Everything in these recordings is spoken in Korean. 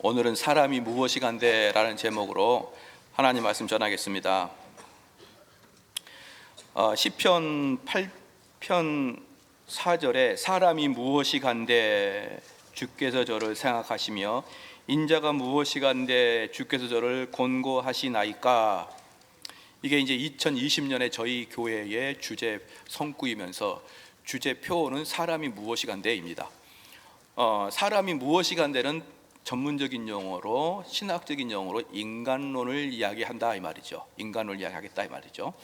오늘은 사람이 무엇이 간대라는 제목으로 하나님 말씀 전하겠습니다. 시편 8편 4절에 사람이 무엇이 간대 주께서 저를 생각하시며 인자가 무엇이 간대 주께서 저를 권고하시나이까. 이게 이제 2020년에 저희 교회의 주제 성구이면서 주제 표어는 사람이 무엇이 간대입니다. 사람이 무엇이 간대는 전문적인 용어로, 신학적인 용어로 인간론을 이야기한다 이 말이죠. 인간론을 이야기하겠다 이 말이죠.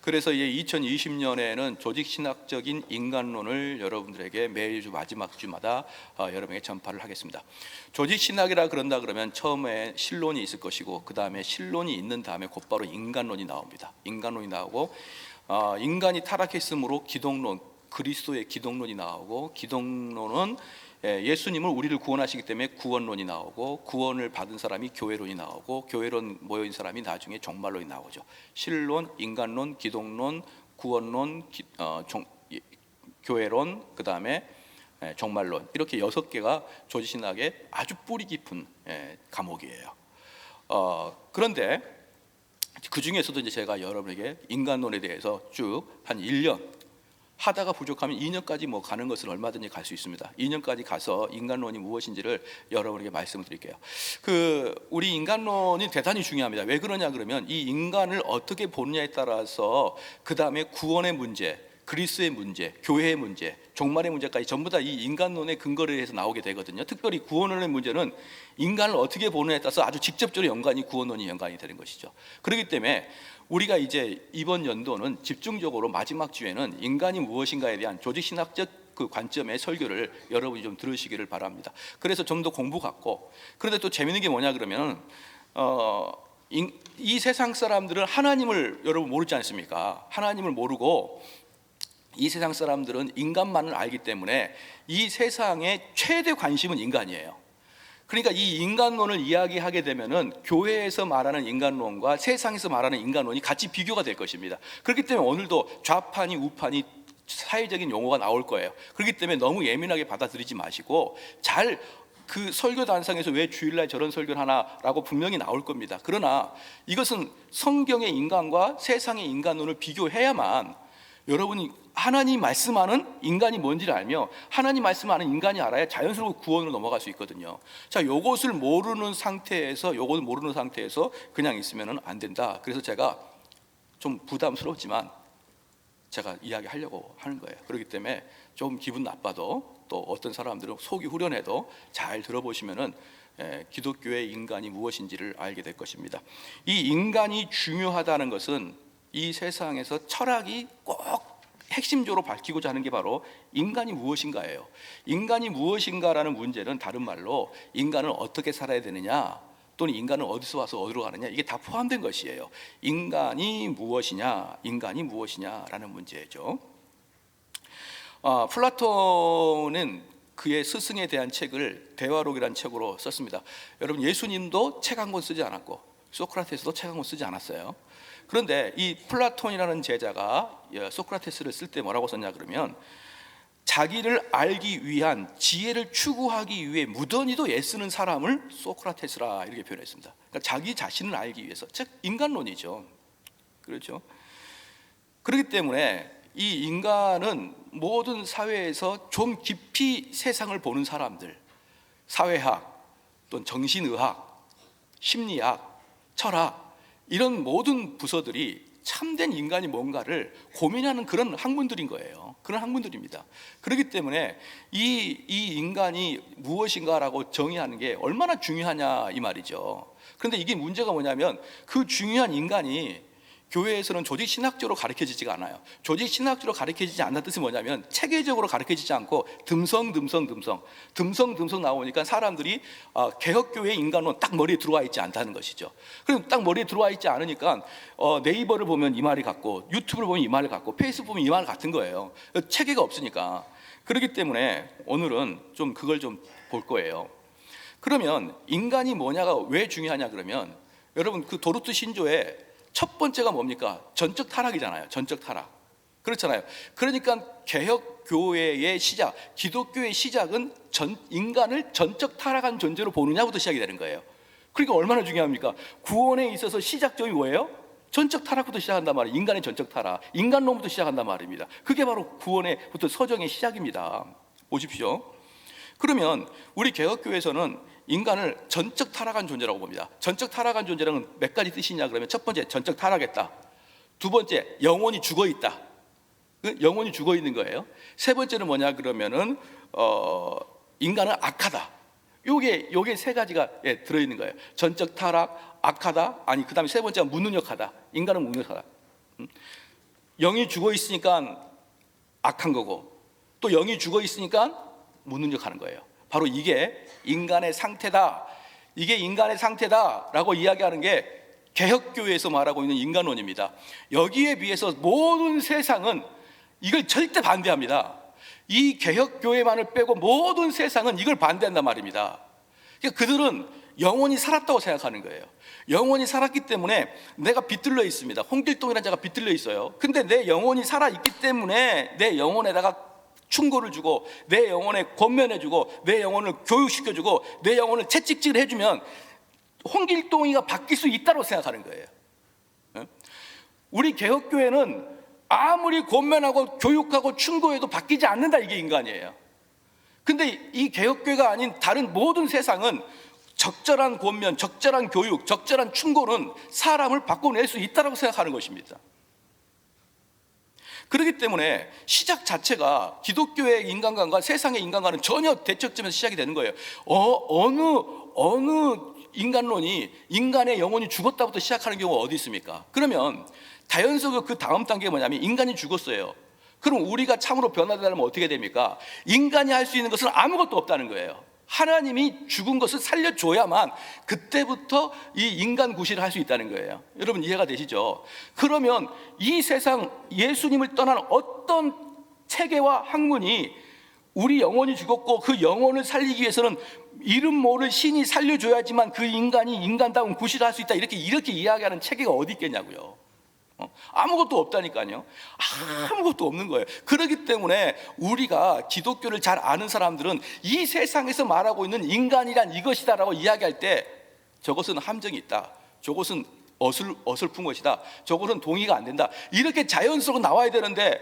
그래서 이제 2020년에는 조직신학적인 인간론을 여러분들에게 매주 마지막 주마다 여러분에게 전파를 하겠습니다. 조직신학이라 그런다 그러면 처음에 신론이 있을 것이고, 그 다음에 신론이 있는 다음에 곧바로 인간론이 나옵니다. 인간론이 나오고, 인간이 타락했으므로 기독론, 그리스도의 기독론이 나오고, 기독론은 예수님은 우리를 구원하시기 때문에 구원론이 나오고, 구원을 받은 사람이 교회론이 나오고, 교회론 모여있는 사람이 나중에 종말론이 나오죠. 신론, 인간론, 기독론, 구원론, 교회론, 그 다음에 종말론, 이렇게 6개가 조직신학의 아주 뿌리 깊은 과목이에요. 그런데 그 중에서도 이제 제가 여러분에게 인간론에 대해서 쭉 한 1년 하다가 부족하면 2년까지 가는 것을 얼마든지 갈 수 있습니다. 2년까지 가서 인간론이 무엇인지를 여러분에게 말씀을 드릴게요. 우리 인간론이 대단히 중요합니다. 왜 그러냐 그러면 이 인간을 어떻게 보느냐에 따라서 그 다음에 구원의 문제, 그리스의 문제, 교회의 문제, 종말의 문제까지 전부 다 이 인간론의 근거를 해서 나오게 되거든요. 특별히 구원론의 문제는 인간을 어떻게 보느냐에 따라서 아주 직접적으로 구원론이 연관이 되는 것이죠. 그렇기 때문에 우리가 이제 이번 연도는 집중적으로 마지막 주에는 인간이 무엇인가에 대한 조직신학적 그 관점의 설교를 여러분이 좀 들으시기를 바랍니다. 그래서 좀 더 공부 같고, 그런데 또 재밌는 게 뭐냐 그러면 이 세상 사람들은 하나님을 여러분 모르지 않습니까? 하나님을 모르고 이 세상 사람들은 인간만을 알기 때문에 이 세상의 최대 관심은 인간이에요. 그러니까 이 인간론을 이야기하게 되면은 교회에서 말하는 인간론과 세상에서 말하는 인간론이 같이 비교가 될 것입니다. 그렇기 때문에 오늘도 좌판이 우판이 사회적인 용어가 나올 거예요. 그렇기 때문에 너무 예민하게 받아들이지 마시고 잘 그 설교 단상에서 왜 주일날 저런 설교를 하나라고 분명히 나올 겁니다. 그러나 이것은 성경의 인간과 세상의 인간론을 비교해야만 여러분이 하나님 말씀하는 인간이 뭔지를 알며 하나님 말씀하는 인간이 알아야 자연스럽게 구원으로 넘어갈 수 있거든요. 자, 요것을 모르는 상태에서 그냥 있으면 안 된다. 그래서 제가 좀 부담스럽지만 제가 이야기하려고 하는 거예요. 그렇기 때문에 좀 기분 나빠도, 또 어떤 사람들은 속이 후련해도 잘 들어보시면은 기독교의 인간이 무엇인지를 알게 될 것입니다. 이 인간이 중요하다는 것은 이 세상에서 철학이 꼭 핵심적으로 밝히고자 하는 게 바로 인간이 무엇인가예요. 인간이 무엇인가라는 문제는 다른 말로 인간은 어떻게 살아야 되느냐, 또는 인간은 어디서 와서 어디로 가느냐, 이게 다 포함된 것이에요. 인간이 무엇이냐라는 문제죠. 플라톤은 그의 스승에 대한 책을 대화록이라는 책으로 썼습니다. 여러분, 예수님도 책 한 권 쓰지 않았고 소크라테스도 책 한 권 쓰지 않았어요. 그런데 이 플라톤이라는 제자가 소크라테스를 쓸 때 뭐라고 썼냐 그러면, 자기를 알기 위한 지혜를 추구하기 위해 무던히도 애쓰는 사람을 소크라테스라 이렇게 표현했습니다. 그러니까 자기 자신을 알기 위해서, 즉 인간론이죠. 그렇죠? 그렇기 때문에 이 인간은 모든 사회에서 좀 깊이 세상을 보는 사람들, 사회학, 또는 정신의학, 심리학, 철학, 이런 모든 부서들이 참된 인간이 뭔가를 고민하는 그런 학문들인 거예요. 그런 학문들입니다. 그렇기 때문에 이 인간이 무엇인가라고 정의하는 게 얼마나 중요하냐 이 말이죠. 그런데 이게 문제가 뭐냐면, 그 중요한 인간이 교회에서는 조직신학적으로 가르쳐지지가 않아요. 조직신학적으로 가르쳐지지 않는 뜻이 뭐냐면, 체계적으로 가르쳐지지 않고 듬성 나오니까 사람들이 개혁교회 인간론 딱 머리에 들어와 있지 않다는 것이죠. 그럼 딱 머리에 들어와 있지 않으니까 네이버를 보면 이 말이 같고, 유튜브를 보면 이 말을 같고, 페이스북 보면 이 말 같은 거예요. 체계가 없으니까. 그렇기 때문에 오늘은 좀 그걸 좀 볼 거예요. 그러면 인간이 뭐냐가 왜 중요하냐 그러면, 여러분 그 도르트 신조의 첫 번째가 뭡니까? 전적 타락이잖아요. 전적 타락. 그렇잖아요. 그러니까 개혁 개혁교회의 시작, 기독교의 시작은 인간을 전적 타락한 존재로 보느냐부터 시작이 되는 거예요. 그러니까 얼마나 중요합니까? 구원에 있어서 시작점이 뭐예요? 전적 타락부터 시작한단 말이에요. 인간의 전적 타락, 인간론부터 시작한단 말입니다. 그게 바로 구원의부터 서정의 시작입니다. 보십시오. 그러면 우리 개혁교회에서는 인간을 전적 타락한 존재라고 봅니다. 전적 타락한 존재는 몇 가지 뜻이냐 그러면, 첫 번째 전적 타락했다, 두 번째 영혼이 죽어있다, 영혼이 죽어있는 거예요. 세 번째는 뭐냐 그러면은 인간은 악하다. 요게 세 가지가 들어있는 거예요. 전적 타락, 악하다, 아니 그 다음에 세 번째가 무능력하다. 인간은 무능력하다. 영이 죽어있으니까 악한 거고, 또 영이 죽어있으니까 무능력하는 거예요. 바로 이게 인간의 상태다, 이게 인간의 상태다라고 이야기하는 게 개혁교회에서 말하고 있는 인간론입니다. 여기에 비해서 모든 세상은 이걸 절대 반대합니다. 이 개혁교회만을 빼고 모든 세상은 이걸 반대한단 말입니다. 그러니까 그들은 영혼이 살았다고 생각하는 거예요. 영혼이 살았기 때문에 내가 비틀려 있습니다. 홍길동이라는 자가 비틀려 있어요. 근데 내 영혼이 살아있기 때문에 내 영혼에다가 충고를 주고, 내 영혼에 권면해주고, 내 영혼을 교육시켜주고, 내 영혼을 채찍질 해주면 홍길동이가 바뀔 수 있다고 생각하는 거예요. 우리 개혁교회는 아무리 권면하고 교육하고 충고해도 바뀌지 않는다, 이게 인간이에요. 근데 이 개혁교회가 아닌 다른 모든 세상은 적절한 권면, 적절한 교육, 적절한 충고는 사람을 바꿔낼 수 있다고 생각하는 것입니다. 그렇기 때문에 시작 자체가 기독교의 인간관과 세상의 인간관은 전혀 대척점에서 시작이 되는 거예요. 어느 인간론이 인간의 영혼이 죽었다부터 시작하는 경우가 어디 있습니까? 그러면 자연적으로 그 다음 단계가 뭐냐면, 인간이 죽었어요. 그럼 우리가 참으로 변화되려면 어떻게 됩니까? 인간이 할 수 있는 것은 아무것도 없다는 거예요. 하나님이 죽은 것을 살려줘야만 그때부터 이 인간 구실을 할 수 있다는 거예요. 여러분 이해가 되시죠? 그러면 이 세상 예수님을 떠난 어떤 체계와 학문이 우리 영혼이 죽었고 그 영혼을 살리기 위해서는 이름 모를 신이 살려줘야지만 그 인간이 인간다운 구실을 할 수 있다, 이렇게 이야기하는 체계가 어디 있겠냐고요. 아무것도 없다니까요. 아무것도 없는 거예요. 그렇기 때문에 우리가 기독교를 잘 아는 사람들은 이 세상에서 말하고 있는 인간이란 이것이다라고 이야기할 때 저것은 함정이 있다, 저것은 어설픈 것이다, 저것은 동의가 안 된다, 이렇게 자연스럽게 나와야 되는데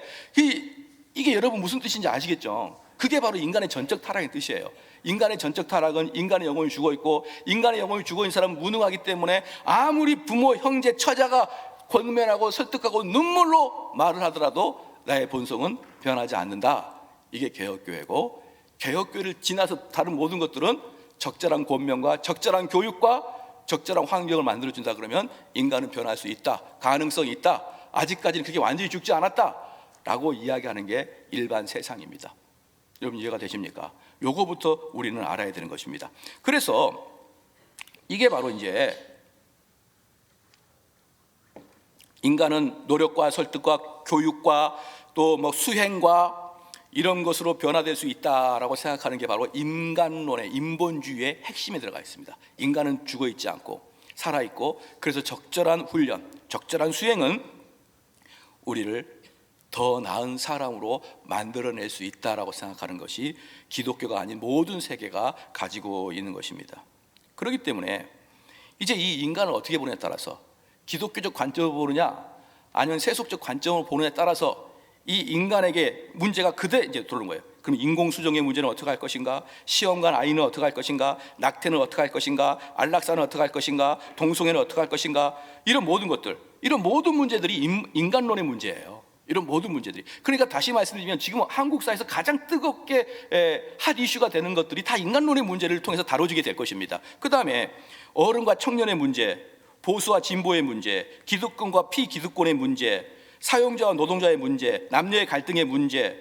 이게 여러분 무슨 뜻인지 아시겠죠? 그게 바로 인간의 전적 타락의 뜻이에요. 인간의 전적 타락은 인간의 영혼이 죽어있고, 인간의 영혼이 죽어있는 사람은 무능하기 때문에 아무리 부모, 형제, 처자가 권면하고 설득하고 눈물로 말을 하더라도 나의 본성은 변하지 않는다. 이게 개혁교회고, 개혁교회를 지나서 다른 모든 것들은 적절한 권면과 적절한 교육과 적절한 환경을 만들어준다 그러면 인간은 변할 수 있다, 가능성이 있다, 아직까지는 그게 완전히 죽지 않았다 라고 이야기하는 게 일반 세상입니다. 여러분 이해가 되십니까? 요거부터 우리는 알아야 되는 것입니다. 그래서 이게 바로 이제 인간은 노력과 설득과 교육과 또 뭐 수행과 이런 것으로 변화될 수 있다라고 생각하는 게 바로 인간론의 인본주의의 핵심에 들어가 있습니다. 인간은 죽어 있지 않고 살아 있고, 그래서 적절한 훈련, 적절한 수행은 우리를 더 나은 사람으로 만들어낼 수 있다라고 생각하는 것이 기독교가 아닌 모든 세계가 가지고 있는 것입니다. 그렇기 때문에 이제 이 인간을 어떻게 보느냐에 따라서, 기독교적 관점으로 보느냐 아니면 세속적 관점으로 보느냐에 따라서 이 인간에게 문제가 그대 이제 들어오는 거예요. 그럼 인공수정의 문제는 어떻게 할 것인가? 시험관 아이는 어떻게 할 것인가? 낙태는 어떻게 할 것인가? 안락사는 어떻게 할 것인가? 동성애는 어떻게 할 것인가? 이런 모든 것들, 이런 모든 문제들이 인간론의 문제예요. 이런 모든 문제들이. 그러니까 다시 말씀드리면 지금 한국 사회에서 가장 뜨겁게 핫 이슈가 되는 것들이 다 인간론의 문제를 통해서 다뤄지게 될 것입니다. 그 다음에 어른과 청년의 문제, 보수와 진보의 문제, 기득권과 피기득권의 문제, 사용자와 노동자의 문제, 남녀의 갈등의 문제,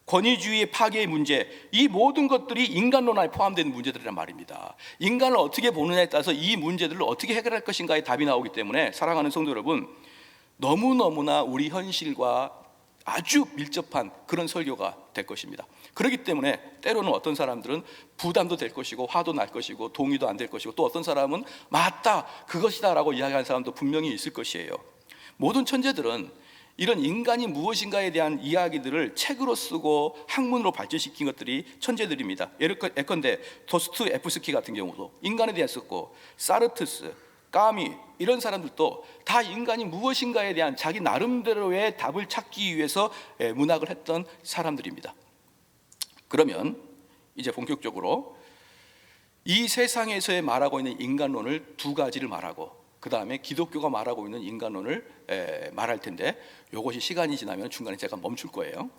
권위주의의 파괴의 문제, 이 모든 것들이 인간론 안에 포함된 문제들이란 말입니다. 인간을 어떻게 보느냐에 따라서 이 문제들을 어떻게 해결할 것인가의 답이 나오기 때문에, 사랑하는 성도 여러분, 너무너무나 우리 현실과 아주 밀접한 그런 설교가 될 것입니다. 그렇기 때문에 때로는 어떤 사람들은 부담도 될 것이고 화도 날 것이고 동의도 안 될 것이고, 또 어떤 사람은 맞다, 그것이다 라고 이야기하는 사람도 분명히 있을 것이에요. 모든 천재들은 이런 인간이 무엇인가에 대한 이야기들을 책으로 쓰고 학문으로 발전시킨 것들이 천재들입니다. 예컨대 도스토옙스키 같은 경우도 인간에 대해 썼고, 사르트르, 까미 이런 사람들도 다 인간이 무엇인가에 대한 자기 나름대로의 답을 찾기 위해서 문학을 했던 사람들입니다. 그러면 이제 본격적으로 이 세상에서 말하고 있는 인간론을 두 가지를 말하고, 그 다음에 기독교가 말하고 있는 인간론을 말할 텐데, 이것이 시간이 지나면 중간에 제가 멈출 거예요.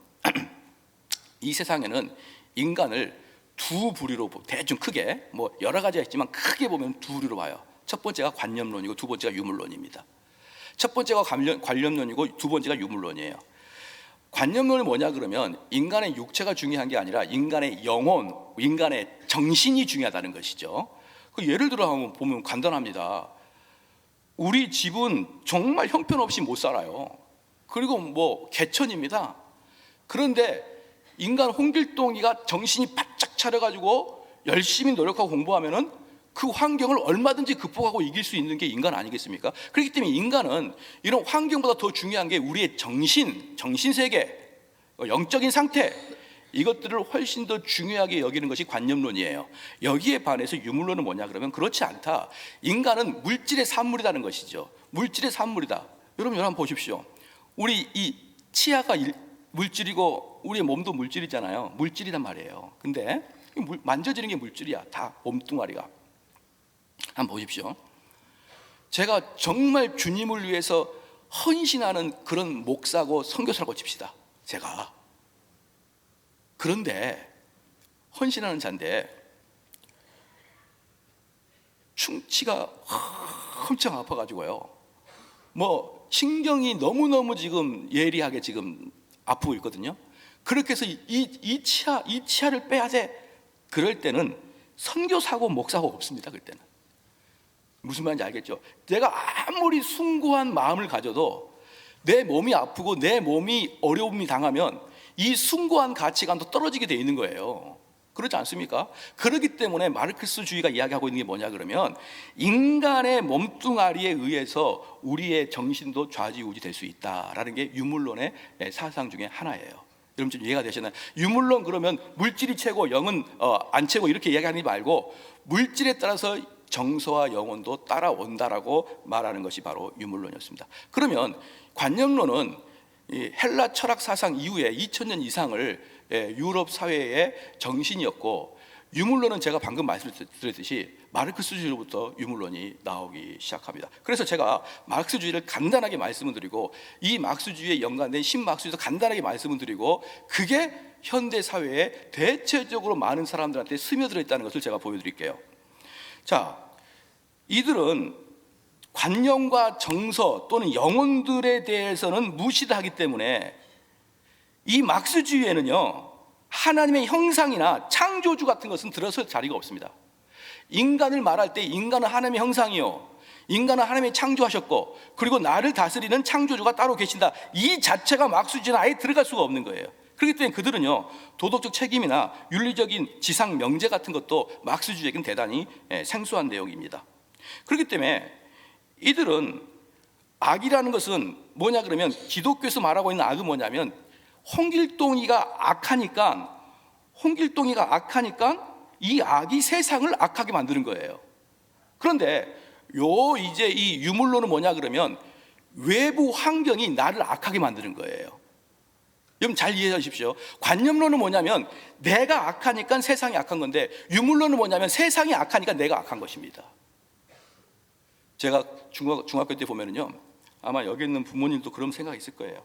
이 세상에는 인간을 두 부류로, 대충 크게 뭐 여러 가지가 있지만 크게 보면 두 부류로 봐요. 첫 번째가 관념론이고 두 번째가 유물론입니다. 첫 번째가 관념론이고 두 번째가 유물론이에요. 관념론이 뭐냐 그러면 인간의 육체가 중요한 게 아니라 인간의 영혼, 인간의 정신이 중요하다는 것이죠. 예를 들어 한번 보면 간단합니다. 우리 집은 정말 형편없이 못 살아요. 그리고 뭐 개천입니다. 그런데 인간 홍길동이가 정신이 바짝 차려가지고 열심히 노력하고 공부하면은 그 환경을 얼마든지 극복하고 이길 수 있는 게 인간 아니겠습니까? 그렇기 때문에 인간은 이런 환경보다 더 중요한 게 우리의 정신세계, 영적인 상태, 이것들을 훨씬 더 중요하게 여기는 것이 관념론이에요. 여기에 반해서 유물론은 뭐냐 그러면 그렇지 않다. 인간은 물질의 산물이라는 것이죠. 물질의 산물이다. 여러분 한번 보십시오. 우리 이 치아가 물질이고 우리의 몸도 물질이잖아요. 물질이란 말이에요. 근데 만져지는 게 물질이야. 다 몸뚱아리가. 한번 보십시오. 제가 정말 주님을 위해서 헌신하는 그런 목사고 선교사라고 칩시다. 제가. 그런데 헌신하는 자인데 충치가 엄청 아파가지고요. 뭐 신경이 너무너무 지금 예리하게 지금 아프고 있거든요. 그렇게 해서 이 치아를 빼야 돼. 그럴 때는 선교사고 목사고 없습니다. 그럴 때는. 무슨 말인지 알겠죠? 내가 아무리 숭고한 마음을 가져도 내 몸이 아프고 내 몸이 어려움이 당하면 이 숭고한 가치관도 떨어지게 돼 있는 거예요. 그렇지 않습니까? 그렇기 때문에 마르크스주의가 이야기하고 있는 게 뭐냐 그러면 인간의 몸뚱아리에 의해서 우리의 정신도 좌지우지 될 수 있다라는 게 유물론의 사상 중에 하나예요. 여러분 좀 이해가 되시나요? 유물론 그러면 물질이 최고 영은 안 최고 이렇게 이야기하지 말고 물질에 따라서 정서와 영혼도 따라온다라고 말하는 것이 바로 유물론이었습니다. 그러면 관념론은 이 헬라 철학 사상 이후에 2000년 이상을 유럽 사회의 정신이었고, 유물론은 제가 방금 말씀드렸듯이 마르크스주의로부터 유물론이 나오기 시작합니다. 그래서 제가 마르크스주의를 간단하게 말씀을 드리고 이 마르크스주의에 연관된 신마르크스주의도 간단하게 말씀을 드리고 그게 현대 사회에 대체적으로 많은 사람들한테 스며들어 있다는 것을 제가 보여드릴게요. 자, 이들은 관념과 정서 또는 영혼들에 대해서는 무시를 하기 때문에 이 마르크스주의에는요 하나님의 형상이나 창조주 같은 것은 들어설 자리가 없습니다. 인간을 말할 때 인간은 하나님의 형상이요, 인간은 하나님이 창조하셨고 그리고 나를 다스리는 창조주가 따로 계신다, 이 자체가 마르크스주의는 아예 들어갈 수가 없는 거예요. 그렇기 때문에 그들은요 도덕적 책임이나 윤리적인 지상 명제 같은 것도 마르크스주의에게는 대단히 생소한 내용입니다. 그렇기 때문에 이들은 악이라는 것은 뭐냐 그러면 기독교에서 말하고 있는 악은 뭐냐면 홍길동이가 악하니까 이 악이 세상을 악하게 만드는 거예요. 그런데 이제 이 유물론은 뭐냐 그러면 외부 환경이 나를 악하게 만드는 거예요. 여러분 잘 이해해 주십시오. 관념론은 뭐냐면 내가 악하니까 세상이 악한 건데, 유물론은 뭐냐면 세상이 악하니까 내가 악한 것입니다. 제가 중학교 때 보면은요 아마 여기 있는 부모님도 그런 생각이 있을 거예요.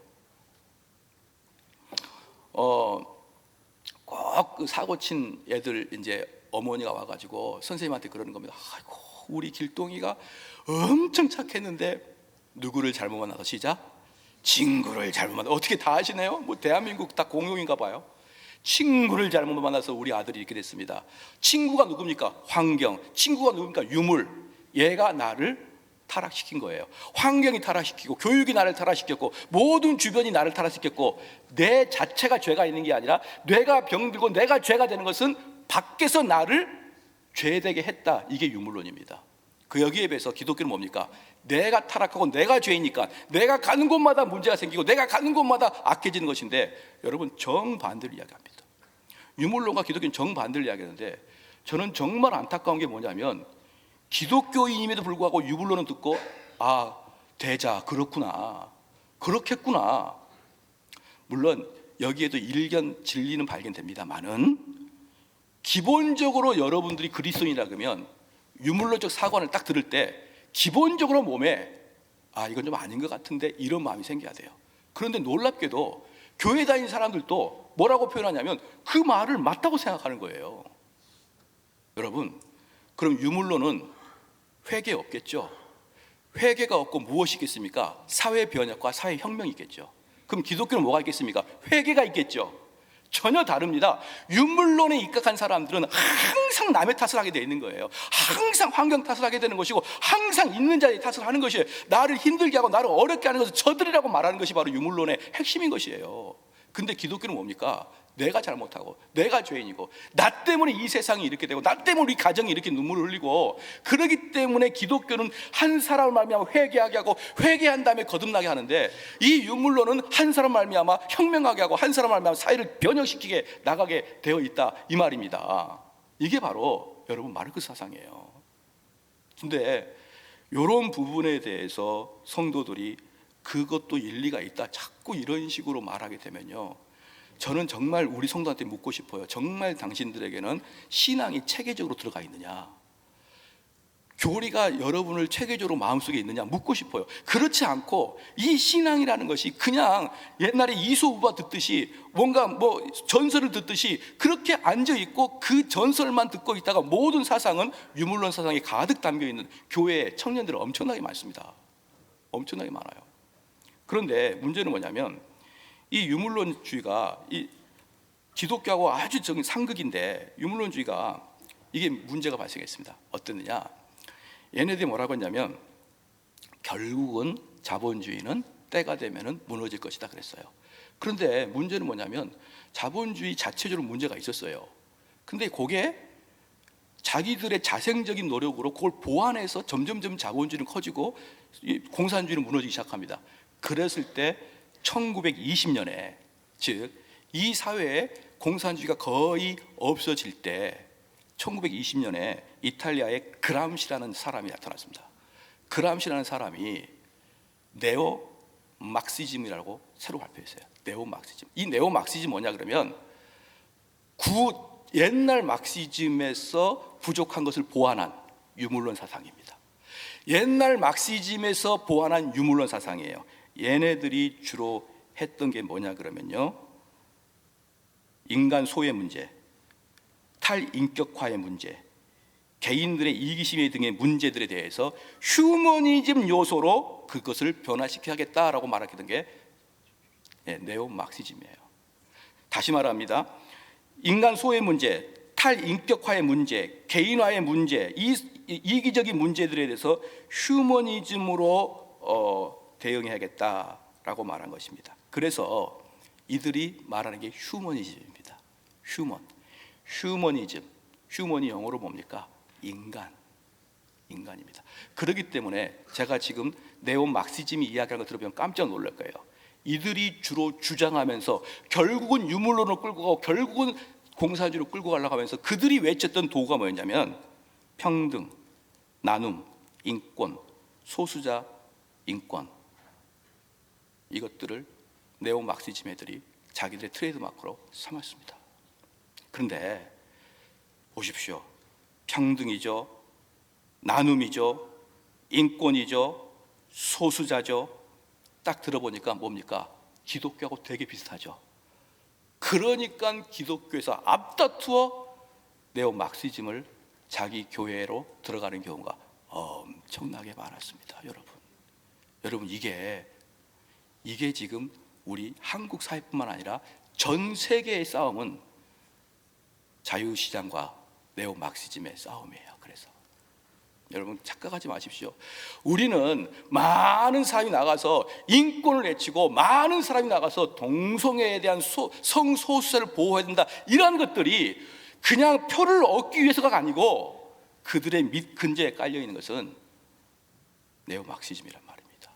꼭 사고 친 애들 이제 어머니가 와가지고 선생님한테 그러는 겁니다. 아이고 우리 길동이가 엄청 착했는데 누구를 잘못 만나서 시작? 친구를 잘못 만나서. 어떻게 다 아시네요? 뭐 대한민국 다 공용인가 봐요. 친구를 잘못 만나서 우리 아들이 이렇게 됐습니다. 친구가 누굽니까? 환경. 친구가 누굽니까? 유물. 얘가 나를 타락시킨 거예요. 환경이 타락시키고 교육이 나를 타락시켰고 모든 주변이 나를 타락시켰고, 내 자체가 죄가 있는 게 아니라 뇌가 병들고 내가 죄가 되는 것은 밖에서 나를 죄되게 했다. 이게 유물론입니다. 그 여기에 비해서 기독교는 뭡니까? 내가 타락하고 내가 죄이니까 내가 가는 곳마다 문제가 생기고 내가 가는 곳마다 악해지는 것인데, 여러분 정반대를 이야기합니다. 유물론과 기독교는 정반대를 이야기하는데, 저는 정말 안타까운 게 뭐냐면 기독교인임에도 불구하고 유물론은 듣고 아, 대자 그렇구나, 그렇겠구나. 물론 여기에도 일견 진리는 발견됩니다만은, 기본적으로 여러분들이 그리스도인이라 그러면 유물론적 사관을 딱 들을 때 기본적으로 몸에 아, 이건 좀 아닌 것 같은데 이런 마음이 생겨야 돼요. 그런데 놀랍게도 교회 다니는 사람들도 뭐라고 표현하냐면 그 말을 맞다고 생각하는 거예요. 여러분, 그럼 유물론은 회개 없겠죠? 회개가 없고 무엇이 있겠습니까? 사회 변혁과 사회 혁명이 있겠죠. 그럼 기독교는 뭐가 있겠습니까? 회개가 있겠죠. 전혀 다릅니다. 유물론에 입각한 사람들은 항상 남의 탓을 하게 되어 있는 거예요. 항상 환경 탓을 하게 되는 것이고, 항상 있는 자의 탓을 하는 것이에요. 나를 힘들게 하고 나를 어렵게 하는 것을 저들이라고 말하는 것이 바로 유물론의 핵심인 것이에요. 근데 기독교는 뭡니까? 내가 잘못하고 내가 죄인이고 나 때문에 이 세상이 이렇게 되고 나 때문에 우리 가정이 이렇게 눈물을 흘리고, 그러기 때문에 기독교는 한 사람을 말미암아 회개하게 하고 회개한 다음에 거듭나게 하는데, 이 유물론은 한 사람 말미암아 혁명하게 하고 한 사람 말미암아 사회를 변혁시키게 나가게 되어 있다, 이 말입니다. 이게 바로 여러분 마르크스 사상이에요. 근데 이런 부분에 대해서 성도들이 그것도 일리가 있다 자꾸 이런 식으로 말하게 되면요, 저는 정말 우리 성도한테 묻고 싶어요. 정말 당신들에게는 신앙이 체계적으로 들어가 있느냐, 교리가 여러분을 체계적으로 마음속에 있느냐 묻고 싶어요. 그렇지 않고 이 신앙이라는 것이 그냥 옛날에 이소우바 듣듯이 뭔가 뭐 전설을 듣듯이 그렇게 앉아있고 그 전설만 듣고 있다가 모든 사상은 유물론 사상이 가득 담겨있는 교회 청년들은 엄청나게 많습니다. 엄청나게 많아요. 그런데 문제는 뭐냐면 이 유물론주의가 이 기독교하고 아주 적인 상극인데, 유물론주의가 이게 문제가 발생했습니다. 어땠느냐? 얘네들이 뭐라고 했냐면 결국은 자본주의는 때가 되면은 무너질 것이다 그랬어요. 그런데 문제는 뭐냐면 자본주의 자체적으로 문제가 있었어요. 근데 그게 자기들의 자생적인 노력으로 그걸 보완해서 점점점 자본주의는 커지고 공산주의는 무너지기 시작합니다. 그랬을 때 1920년에, 즉 이 사회에 공산주의가 거의 없어질 때 1920년에 이탈리아의 그람시라는 사람이 나타났습니다. 그람시라는 사람이 네오 막시즘이라고 새로 발표했어요. 네오 막시즘. 이 네오 막시즘 뭐냐 그러면 옛날 막시즘에서 부족한 것을 보완한 유물론 사상입니다. 옛날 막시즘에서 보완한 유물론 사상이에요. 얘네들이 주로 했던 게 뭐냐 그러면요, 인간 소외 문제, 탈인격화의 문제, 개인들의 이기심 등의 문제들에 대해서 휴머니즘 요소로 그것을 변화시켜야겠다라고 말하게 게 네오 막시즘이에요. 다시 말합니다. 인간 소외 문제, 탈인격화의 문제, 개인화의 문제, 이 이기적인 문제들에 대해서 휴머니즘으로 대응해야겠다라고 말한 것입니다. 그래서 이들이 말하는 게 휴머니즘입니다. 휴머니즘. 휴머니 영어로 뭡니까? 인간입니다. 그렇기 때문에 제가 지금 네오 막시즘이 이야기하는 거 들으면 깜짝 놀랄 거예요. 이들이 주로 주장하면서 결국은 유물론을 끌고 가고 결국은 공산주의로 끌고 가려고 하면서 그들이 외쳤던 도구가 뭐였냐면 평등, 나눔, 인권, 소수자 인권, 이것들을 네오 막시즘 애들이 자기들의 트레이드마크로 삼았습니다. 그런데 보십시오. 평등이죠, 나눔이죠, 인권이죠, 소수자죠. 딱 들어보니까 뭡니까? 기독교하고 되게 비슷하죠. 그러니까 기독교에서 앞다투어 네오 막시즘을 자기 교회로 들어가는 경우가 엄청나게 많았습니다. 여러분 이게 지금 우리 한국 사회뿐만 아니라 전 세계의 싸움은 자유시장과 네오 막시즘의 싸움이에요. 그래서 여러분 착각하지 마십시오. 우리는 많은 사람이 나가서 인권을 외치고 많은 사람이 나가서 동성애에 대한 성소수자를 보호해야 된다, 이런 것들이 그냥 표를 얻기 위해서가 아니고 그들의 밑 근저에 깔려 있는 것은 네오막시즘이란 말입니다.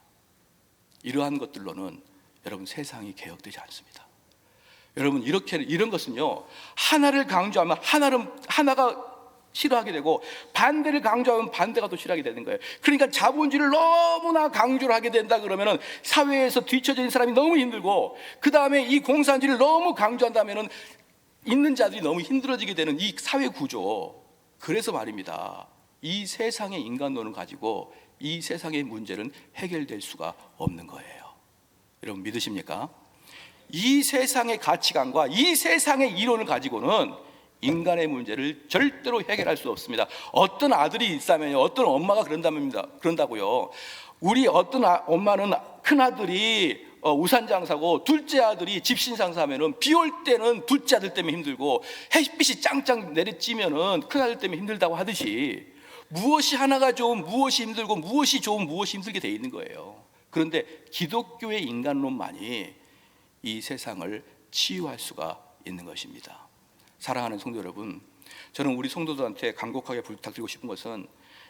이러한 것들로는 여러분 세상이 개혁되지 않습니다. 여러분 이런 것은요, 하나를 강조하면 하나가 싫어하게 되고 반대를 강조하면 반대가 또 싫어하게 되는 거예요. 그러니까 자본주의를 너무나 강조를 하게 된다 그러면은 사회에서 뒤처져 있는 사람이 너무 힘들고, 그 다음에 이 공산주의를 너무 강조한다면은 있는 자들이 너무 힘들어지게 되는 이 사회 구조. 그래서 말입니다, 이 세상의 인간론을 가지고 이 세상의 문제는 해결될 수가 없는 거예요. 여러분 믿으십니까? 이 세상의 가치관과 이 세상의 이론을 가지고는 인간의 문제를 절대로 해결할 수 없습니다. 어떤 아들이 있다면요, 어떤 엄마가 그런다고요. 우리 어떤 엄마는 큰 아들이 우산 장사고 둘째 아들이 집신 장사하면은 비 올 때는 둘째 아들 때문에 힘들고 햇빛이 짱짱 내리쬐면은 큰 아들 때문에 힘들다고 하듯이, 무엇이 하나가 좋으면 무엇이 힘들고 무엇이 좋으면 무엇이 힘들게 돼 있는 거예요. 그런데 기독교의 인간론만이 이 세상을 치유할 수가 있는 것입니다. 사랑하는 성도 여러분, 저는 우리 성도들한테 간곡하게 부탁드리고 싶은 것은,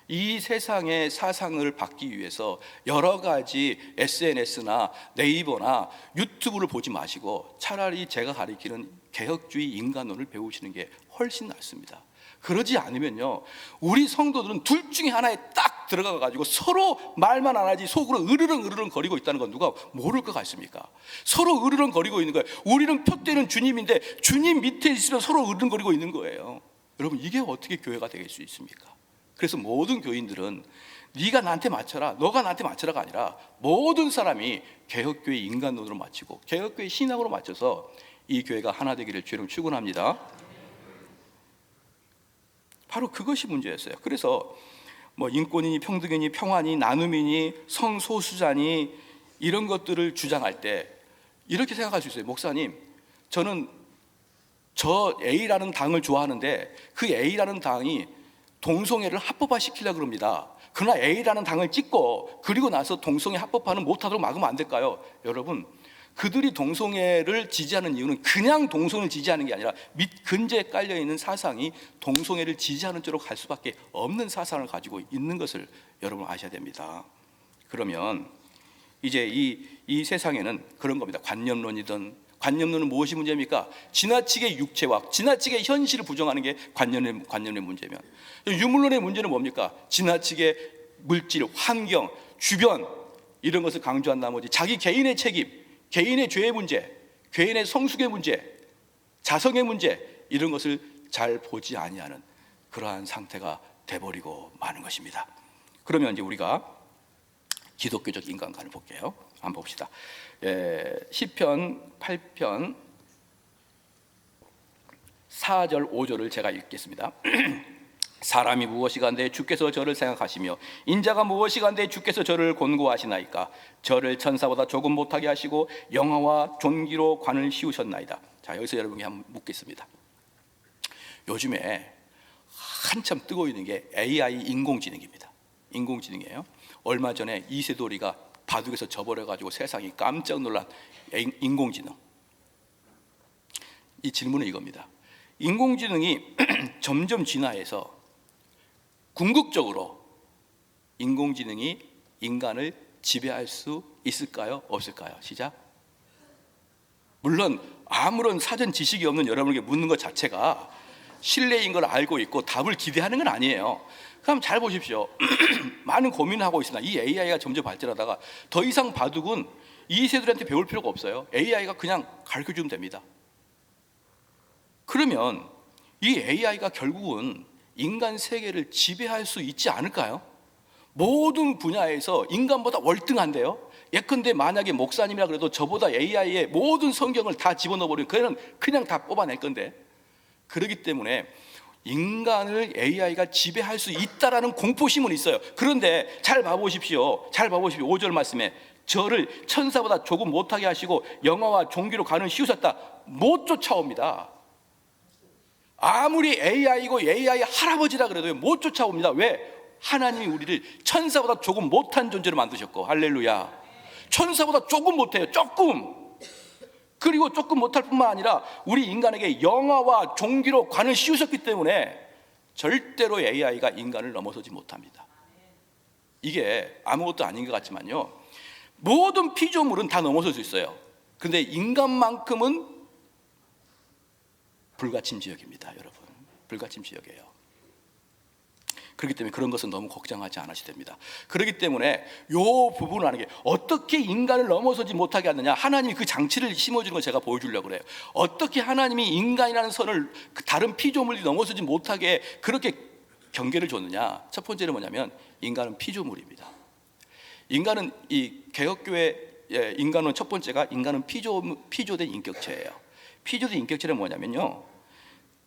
이 세상의 사상을 받기 위해서 여러 가지 SNS나 네이버나 유튜브를 보지 마시고 차라리 제가 가리키는 개혁주의 인간론을 배우시는 게 훨씬 낫습니다. 그러지 않으면요, 우리 성도들은 둘 중에 하나에 딱 들어가 가지고 서로 말만 안 하지 속으로 으르렁 거리고 있다는 건 누가 모를 것 같습니까? 서로 으르렁 거리고 있는 거예요. 우리는 표대는 주님인데 주님 밑에 있으면 서로 으르렁 거리고 있는 거예요. 여러분, 이게 어떻게 교회가 될 수 있습니까? 그래서 모든 교인들은 네가 나한테 맞춰라, 너가 나한테 맞춰라가 아니라 모든 사람이 개혁교회 인간론으로 맞추고 개혁교회 신앙으로 맞춰서 이 교회가 하나 되기를 주님 축원합니다. 바로 그것이 문제였어요. 그래서 뭐 인권이니 평등이니 평화니 나눔이니 성소수자니 이런 것들을 주장할 때 이렇게 생각할 수 있어요. 목사님, 저는 저 A라는 당을 좋아하는데 그 A라는 당이 동성애를 합법화 시키려고 그럽니다. 그러나 A라는 당을 찍고 그리고 나서 동성애 합법화는 못하도록 막으면 안 될까요? 여러분, 그들이 동성애를 지지하는 이유는 그냥 동성애를 지지하는 게 아니라 근저에 깔려있는 사상이 동성애를 지지하는 쪽으로 갈 수밖에 없는 사상을 가지고 있는 것을 여러분 아셔야 됩니다. 그러면 이제 이 세상에는 그런 겁니다. 관념론은 무엇이 문제입니까? 지나치게 육체와 지나치게 현실을 부정하는 게 관념의 문제면, 유물론의 문제는 뭡니까? 지나치게 물질, 환경, 주변 이런 것을 강조한 나머지 자기 개인의 책임, 개인의 죄의 문제, 개인의 성숙의 문제, 자성의 문제 이런 것을 잘 보지 아니하는 그러한 상태가 돼버리고 마는 것입니다. 그러면 이제 우리가 기독교적 인간관을 볼게요. 한번 봅시다. 시편 8편 4절 5절을 제가 읽겠습니다. 사람이 무엇이간데 주께서 저를 생각하시며 인자가 무엇이간데 주께서 저를 곤고하시나이까. 저를 천사보다 조금 못하게 하시고 영화와 존귀로 관을 씌우셨나이다. 자, 여기서 여러분께 한번 묻겠습니다. 요즘에 한참 뜨고 있는 게 AI 인공지능입니다. 인공지능이에요. 얼마 전에 이세돌이가 바둑에서 져버려가지고 세상이 깜짝 놀란 인공지능. 이 질문은 이겁니다. 인공지능이 점점 진화해서 궁극적으로 인공지능이 인간을 지배할 수 있을까요? 없을까요? 시작. 물론 아무런 사전 지식이 없는 여러분에게 묻는 것 자체가 신뢰인 걸 알고 있고 답을 기대하는 건 아니에요. 그럼 잘 보십시오. 많은 고민을 하고 있으나 이 AI가 점점 발전하다가 더 이상 바둑은 이 세들한테 배울 필요가 없어요. AI가 그냥 가르쳐주면 됩니다. 그러면 이 AI가 결국은 인간 세계를 지배할 수 있지 않을까요? 모든 분야에서 인간보다 월등한데요. 예컨대 만약에 목사님이라 그래도 저보다 AI의 모든 성경을 다 집어넣어버리면 그는 그냥 다 뽑아낼 건데, 그렇기 때문에 인간을 AI가 지배할 수 있다라는 공포심은 있어요. 그런데 잘 봐보십시오. 5절 말씀에 저를 천사보다 조금 못하게 하시고 영화와 종기로 관을 씌우셨다. 못 쫓아옵니다. 아무리 AI고 AI 할아버지라 그래도 못 쫓아옵니다. 왜? 하나님이 우리를 천사보다 조금 못한 존재로 만드셨고, 할렐루야. 천사보다 조금 못해요. 조금. 그리고 조금 못할 뿐만 아니라 우리 인간에게 영화와 종기로 관을 씌우셨기 때문에 절대로 AI가 인간을 넘어서지 못합니다. 이게 아무것도 아닌 것 같지만요, 모든 피조물은 다 넘어설 수 있어요. 그런데 인간만큼은 불가침지역입니다, 여러분. 불가침지역이에요. 그렇기 때문에 그런 것은 너무 걱정하지 않으셔도 됩니다. 그렇기 때문에 이 부분을 아는 게, 어떻게 인간을 넘어서지 못하게 하느냐, 하나님이 그 장치를 심어주는 걸 제가 보여주려고 그래요. 어떻게 하나님이 인간이라는 선을 다른 피조물이 넘어서지 못하게 그렇게 경계를 줬느냐. 첫 번째는 뭐냐면, 인간은 피조물입니다. 인간은 이 개혁교회 인간은 첫 번째가, 인간은 피조된 인격체예요. 피조된 인격체는 뭐냐면요,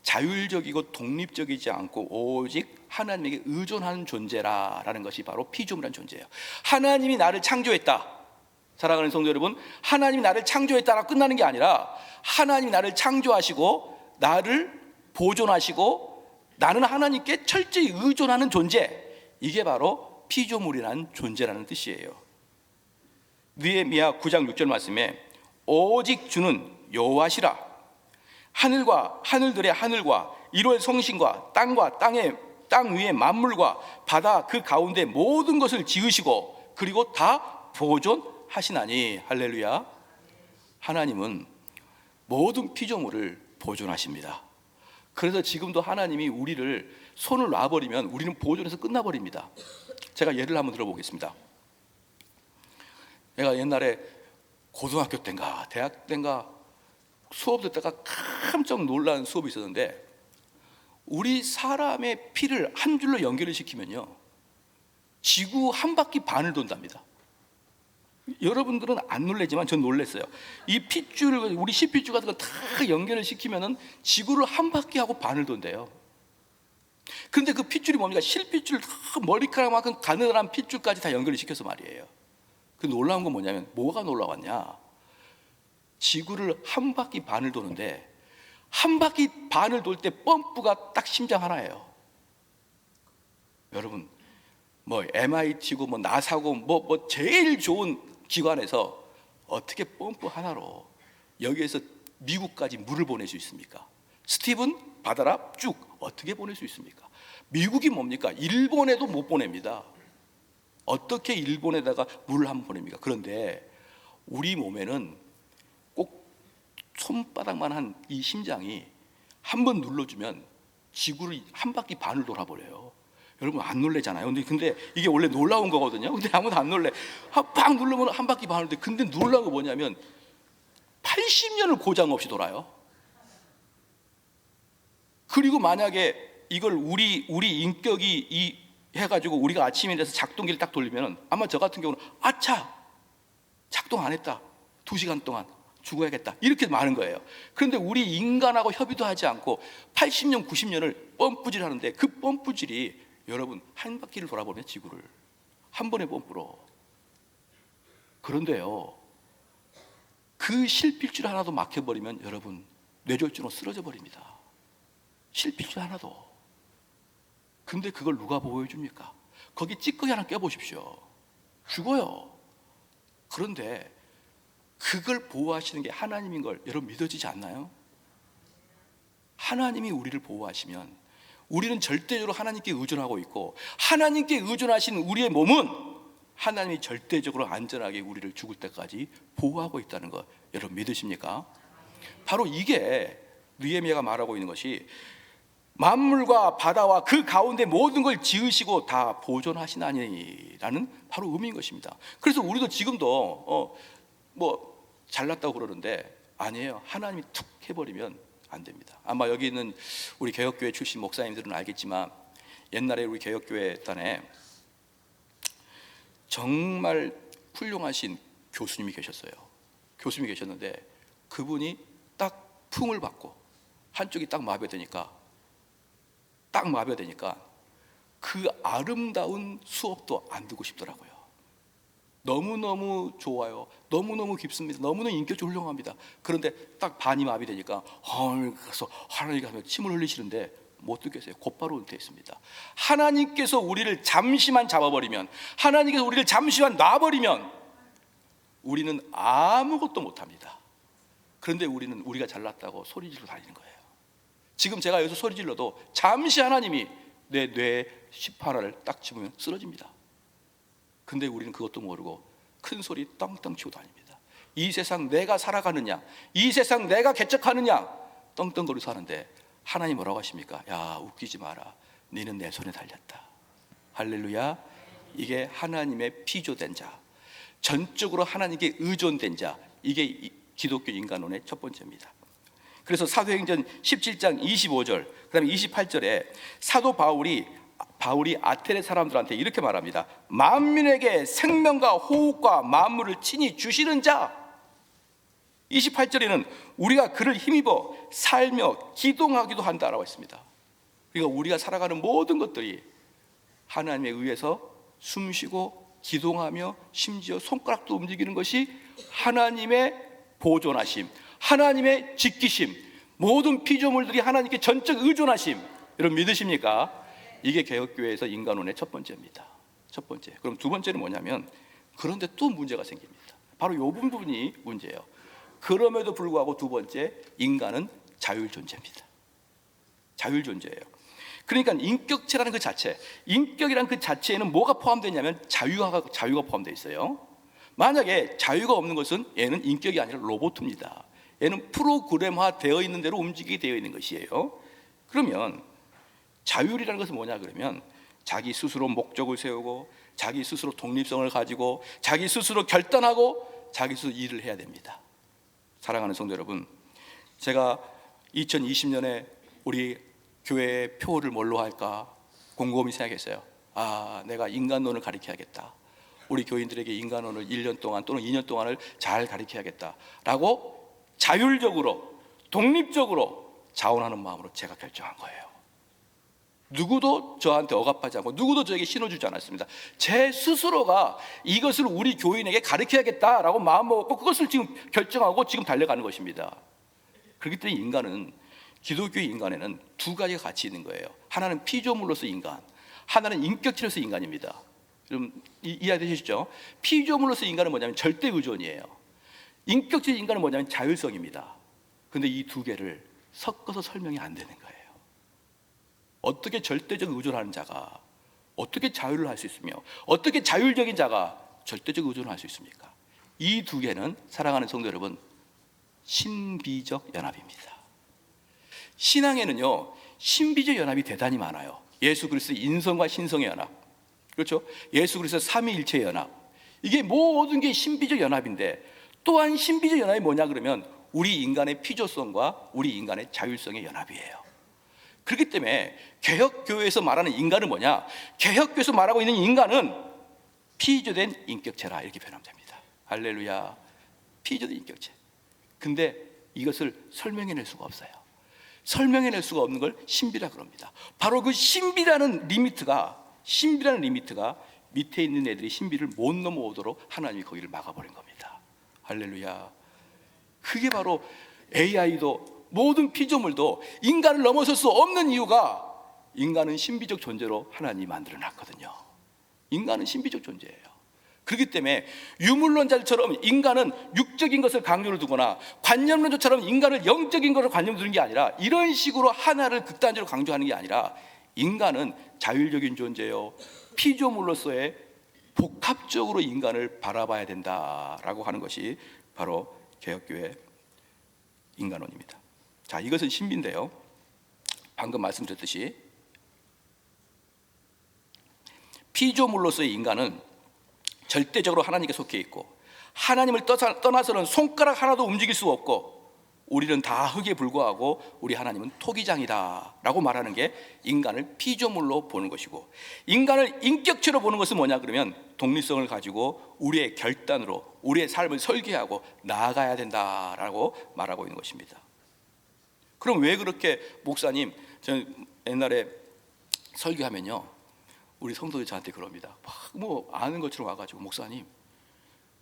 자율적이고 독립적이지 않고 오직 하나님에게 의존하는 존재라는 것이 바로 피조물이라는 존재예요. 하나님이 나를 창조했다. 사랑하는 성도 여러분, 하나님이 나를 창조했다라 끝나는 게 아니라, 하나님이 나를 창조하시고 나를 보존하시고 나는 하나님께 철저히 의존하는 존재, 이게 바로 피조물이라는 존재라는 뜻이에요. 느헤미야 9장 6절 말씀에 오직 주는 여호와시라, 하늘과 하늘들의 하늘과 이로의 성신과 땅과 땅 위의 만물과 바다 그 가운데 모든 것을 지으시고 그리고 다 보존하시나니. 할렐루야. 하나님은 모든 피조물을 보존하십니다. 그래서 지금도 하나님이 우리를 손을 놔버리면 우리는 보존해서 끝나버립니다. 제가 예를 한번 들어보겠습니다. 내가 옛날에 고등학교 때인가 대학 때인가 수업 듣다가 깜짝 놀란 수업이 있었는데, 우리 사람의 피를 한 줄로 연결을 시키면요, 지구 한 바퀴 반을 돈답니다. 여러분들은 안 놀라지만 전 놀랐어요. 이 핏줄, 우리 실핏줄 같은 거 다 연결을 시키면은 지구를 한 바퀴 하고 반을 돈대요. 그런데 그 핏줄이 뭡니까? 실핏줄, 머리카락만큼 가느다란 핏줄까지 다 연결을 시켜서 말이에요. 그 놀라운 건 뭐냐면, 뭐가 놀라웠냐? 지구를 한 바퀴 반을 도는데, 한 바퀴 반을 돌 때 펌프가 딱 심장 하나예요. 여러분, 뭐 MIT고 뭐 나사고 뭐 제일 좋은 기관에서 어떻게 펌프 하나로 여기에서 미국까지 물을 보낼 수 있습니까? 스티븐 받아라 쭉 어떻게 보낼 수 있습니까? 미국이 뭡니까? 일본에도 못 보냅니다. 어떻게 일본에다가 물을 한번 보냅니까? 그런데 우리 몸에는 꼭 손바닥만한 이 심장이 한번 눌러주면 지구를 한 바퀴 반을 돌아버려요. 여러분 안 놀래잖아요. 근데 이게 원래 놀라운 거거든요. 근데 아무도 안 놀래. 팍 누르면 한 바퀴 반을 돼. 근데 놀라운 거 뭐냐면 80년을 고장 없이 돌아요. 그리고 만약에 이걸 우리 인격이 이 해가지고 우리가 아침에 일어나서 작동기를 딱 돌리면 아마 저 같은 경우는 아차 작동 안 했다, 2시간 동안 죽어야겠다, 이렇게 많은 거예요. 그런데 우리 인간하고 협의도 하지 않고 80년 90년을 펌프질 하는데, 그 펌프질이 여러분 한 바퀴를 돌아보면 지구를 한 번의 펌프로. 그런데요, 그 실핏줄 하나도 막혀버리면 여러분 뇌졸중으로 쓰러져 버립니다. 실핏줄 하나도. 근데 그걸 누가 보호해줍니까? 거기 찌꺼기 하나 껴보십시오, 죽어요. 그런데 그걸 보호하시는 게 하나님인 걸 여러분 믿어지지 않나요? 하나님이 우리를 보호하시면 우리는 절대적으로 하나님께 의존하고 있고, 하나님께 의존하신 우리의 몸은 하나님이 절대적으로 안전하게 우리를 죽을 때까지 보호하고 있다는 거 여러분 믿으십니까? 바로 이게 느헤미야가 말하고 있는 것이, 만물과 바다와 그 가운데 모든 걸 지으시고 다 보존하시나니라는 바로 의미인 것입니다. 그래서 우리도 지금도 뭐 잘났다고 그러는데 아니에요. 하나님이 툭 해버리면 안 됩니다. 아마 여기 있는 우리 개혁교회 출신 목사님들은 알겠지만, 옛날에 우리 개혁교회 단에 정말 훌륭하신 교수님이 계셨어요. 교수님이 계셨는데 그분이 딱 풍을 받고 한쪽이 딱 마비되니까 그 아름다운 수업도 안 듣고 싶더라고요. 너무너무 좋아요. 너무너무 깊습니다. 너무너무 인격적으로 훌륭합니다. 그런데 딱 반이 마비되니까 그래서 하나님께 하면 침을 흘리시는데 못 듣겠어요. 곧바로 은퇴했습니다. 하나님께서 우리를 잠시만 잡아버리면, 하나님께서 우리를 잠시만 놔버리면 우리는 아무것도 못합니다. 그런데 우리가 잘났다고 소리질러 다니는 거예요. 지금 제가 여기서 소리질러도 잠시 하나님이 내 뇌에 18화를 딱 집으면 쓰러집니다. 근데 우리는 그것도 모르고 큰 소리 떵떵 치고 다닙니다. 이 세상 내가 살아가느냐, 이 세상 내가 개척하느냐 떵떵거리고 사는데 하나님 뭐라고 하십니까? 야, 웃기지 마라. 너는 내 손에 달렸다. 할렐루야. 이게 하나님의 피조된 자, 전적으로 하나님께 의존된 자, 이게 기독교 인간론의 첫 번째입니다. 그래서 사도행전 17장 25절 그 다음에 28절에 사도 바울이 아테네 사람들한테 이렇게 말합니다. 만민에게 생명과 호흡과 만물을 친히 주시는 자. 28절에는 우리가 그를 힘입어 살며 기동하기도 한다라고 했습니다. 그러니까 우리가 살아가는 모든 것들이 하나님에 의해서 숨쉬고 기동하며 심지어 손가락도 움직이는 것이 하나님의 보존하심, 하나님의 지키심, 모든 피조물들이 하나님께 전적 의존하심, 여러분 믿으십니까? 이게 개혁교회에서 인간론의 첫 번째입니다. 첫 번째. 그럼 두 번째는 뭐냐면, 그런데 또 문제가 생깁니다. 바로 이 부분이 문제예요. 그럼에도 불구하고 두 번째, 인간은 자율 존재입니다. 자율 존재예요. 그러니까 인격체라는 그 자체, 인격이라는 그 자체에는 뭐가 포함되냐면 자유가 포함되어 있어요. 만약에 자유가 없는 것은 얘는 인격이 아니라 로봇입니다. 얘는 프로그램화 되어 있는 대로 움직이게 되어 있는 것이에요. 그러면 자율이라는 것은 뭐냐 그러면 자기 스스로 목적을 세우고 자기 스스로 독립성을 가지고 자기 스스로 결단하고 자기 스스로 일을 해야 됩니다. 사랑하는 성도 여러분, 제가 2020년에 우리 교회의 표를 뭘로 할까 곰곰이 생각했어요. 내가 인간론을 가르쳐야겠다. 우리 교인들에게 인간론을 1년 동안 또는 2년 동안을 잘 가르쳐야겠다라고 자율적으로 독립적으로 자원하는 마음으로 제가 결정한 거예요. 누구도 저한테 억압하지 않고 누구도 저에게 신호주지 않았습니다. 제 스스로가 이것을 우리 교인에게 가르쳐야겠다라고 마음먹고 그것을 지금 결정하고 지금 달려가는 것입니다. 그렇기 때문에 인간은, 기독교의 인간에는 두 가지가 같이 있는 거예요. 하나는 피조물로서 인간, 하나는 인격체로서 인간입니다. 좀 이해되시죠? 피조물로서 인간은 뭐냐면 절대 의존이에요. 인격체 인간은 뭐냐면 자율성입니다. 그런데 이 두 개를 섞어서 설명이 안 되는 거예요. 어떻게 절대적 의존하는 자가 어떻게 자율을 할 수 있으며 어떻게 자율적인 자가 절대적 의존을 할 수 있습니까? 이 두 개는 사랑하는 성도 여러분, 신비적 연합입니다. 신앙에는요, 신비적 연합이 대단히 많아요. 예수 그리스도의 인성과 신성의 연합, 그렇죠? 예수 그리스도의 삼위일체의 연합, 이게 모든 게 신비적 연합인데, 또한 신비적 연합이 뭐냐 그러면 우리 인간의 피조성과 우리 인간의 자율성의 연합이에요. 그렇기 때문에 개혁교회에서 말하는 인간은 뭐냐? 개혁교회에서 말하고 있는 인간은 피조된 인격체라, 이렇게 표현하면 됩니다. 할렐루야. 피조된 인격체. 근데 이것을 설명해낼 수가 없어요. 설명해낼 수가 없는 걸 신비라 그럽니다. 바로 그 신비라는 리미트가 밑에 있는 애들이 신비를 못 넘어오도록 하나님이 거기를 막아버린 겁니다. 할렐루야. 그게 바로 AI도 모든 피조물도 인간을 넘어설 수 없는 이유가, 인간은 신비적 존재로 하나님이 만들어 놨거든요. 인간은 신비적 존재예요. 그렇기 때문에 유물론자들처럼 인간은 육적인 것을 강조를 두거나 관념론자처럼 인간을 영적인 것을 관념을 두는 게 아니라, 이런 식으로 하나를 극단적으로 강조하는 게 아니라, 인간은 자율적인 존재요, 피조물로서의 복합적으로 인간을 바라봐야 된다라고 하는 것이 바로 개혁교회 인간론입니다. 자, 이것은 신비인데요, 방금 말씀드렸듯이 피조물로서의 인간은 절대적으로 하나님께 속해 있고, 하나님을 떠나서는 손가락 하나도 움직일 수 없고, 우리는 다 흙에 불과하고 우리 하나님은 토기장이다 라고 말하는 게 인간을 피조물로 보는 것이고, 인간을 인격체로 보는 것은 뭐냐 그러면 독립성을 가지고 우리의 결단으로 우리의 삶을 설계하고 나아가야 된다라고 말하고 있는 것입니다. 그럼 왜 그렇게, 목사님, 저는 옛날에 설교하면요, 우리 성도들이 저한테 그럽니다. 뭐 아는 것처럼 와가지고, 목사님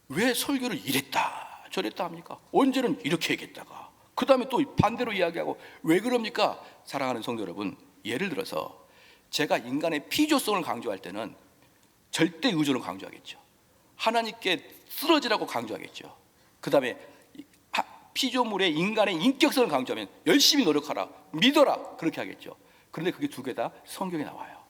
왜 설교를 이랬다 저랬다 합니까? 언제는 이렇게 얘기했다가 그 다음에 또 반대로 이야기하고, 왜 그럽니까? 사랑하는 성도 여러분, 예를 들어서 제가 인간의 피조성을 강조할 때는 절대 의존을 강조하겠죠. 하나님께 쓰러지라고 강조하겠죠. 그 다음에 피조물의 인간의 인격성을 강조하면 열심히 노력하라, 믿어라, 그렇게 하겠죠. 그런데 그게 두 개 다 성경에 나와요.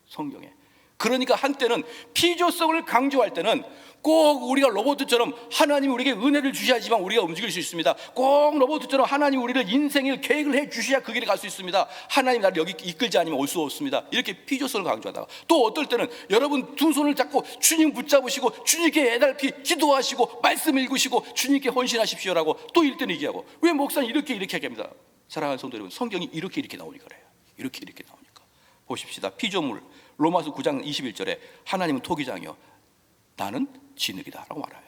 성경에. 그러니까 한때는 피조성을 강조할 때는 꼭 우리가 로봇처럼 하나님이 우리에게 은혜를 주셔야지만 우리가 움직일 수 있습니다. 꼭 로봇처럼 하나님 우리를 인생의 계획을 해 주셔야 그 길에 갈 수 있습니다. 하나님 나를 여기 이끌지 않으면 올 수 없습니다. 이렇게 피조성을 강조하다가 또 어떨 때는 여러분 두 손을 잡고 주님 붙잡으시고 주님께 애달피 기도하시고 말씀 읽으시고 주님께 헌신하십시오라고 또 일때는 얘기하고, 왜 목사는 이렇게 얘기합니다. 사랑하는 성도 여러분, 성경이 이렇게 나오니까 그래요. 이렇게 나오니까 보십시다. 피조물 로마서 9장 21절에 하나님은 토기장이요 나는 진흙이다 라고 말해요.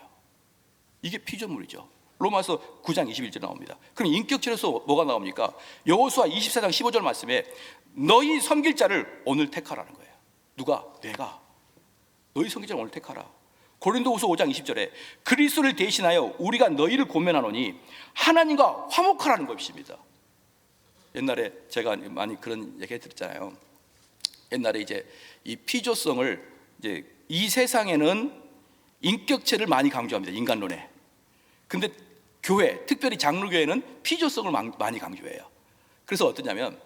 이게 피조물이죠. 로마서 9장 21절 나옵니다. 그럼 인격체로서 뭐가 나옵니까? 여호수아 24장 15절 말씀에 너희 섬길 자를 오늘 택하라는 거예요. 누가? 내가. 너희 섬길 자를 오늘 택하라. 고린도후서 5장 20절에 그리스도를 대신하여 우리가 너희를 권면하노니 하나님과 화목하라는 것입니다. 옛날에 제가 많이 그런 얘기 해드렸잖아요. 옛날에 이제 이 피조성을 이제 이 세상에는 인격체를 많이 강조합니다. 인간론에. 근데 교회, 특별히 장로교회는 피조성을 많이 강조해요. 그래서 어떠냐면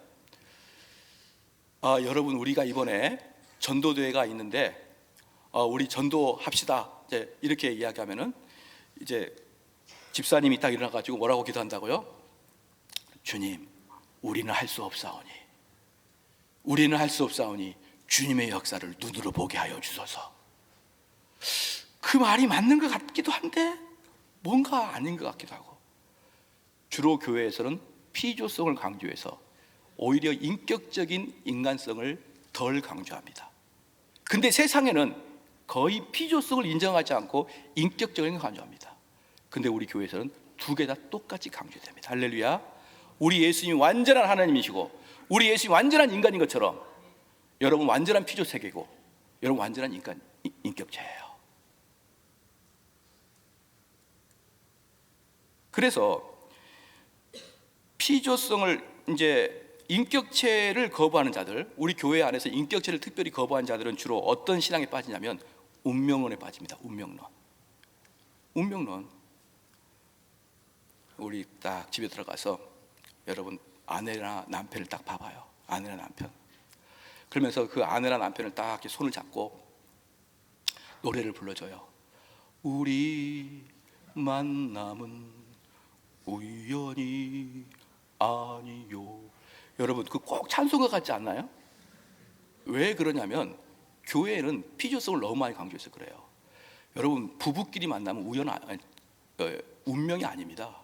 여러분 우리가 이번에 전도대회가 있는데 우리 전도합시다. 이제 이렇게 이야기하면은 이제 집사님이 딱 일어나가지고 뭐라고 기도한다고요? 주님, 우리는 할 수 없사오니 주님의 역사를 눈으로 보게 하여 주소서. 그 말이 맞는 것 같기도 한데 뭔가 아닌 것 같기도 하고, 주로 교회에서는 피조성을 강조해서 오히려 인격적인 인간성을 덜 강조합니다. 근데 세상에는 거의 피조성을 인정하지 않고 인격적인 걸 강조합니다. 근데 우리 교회에서는 두 개 다 똑같이 강조됩니다. 할렐루야. 우리 예수님이 완전한 하나님이시고 우리 예수님이 완전한 인간인 것처럼 여러분 완전한 피조 세계고 여러분 완전한 인격체예요. 그래서 피조성을 이제 인격체를 거부하는 자들, 우리 교회 안에서 인격체를 특별히 거부하는 자들은 주로 어떤 신앙에 빠지냐면 운명론에 빠집니다. 운명론. 우리 딱 집에 들어가서 여러분 아내나 남편을 딱 봐봐요. 아내나 남편. 그러면서 그 아내나 남편을 딱 이렇게 손을 잡고 노래를 불러줘요. 우리 만남은 우연이 아니요. 여러분 그 꼭 찬송가 같지 않나요? 왜 그러냐면 교회는 피조성을 너무 많이 강조해서 그래요. 여러분 부부끼리 만나면 운명이 아닙니다.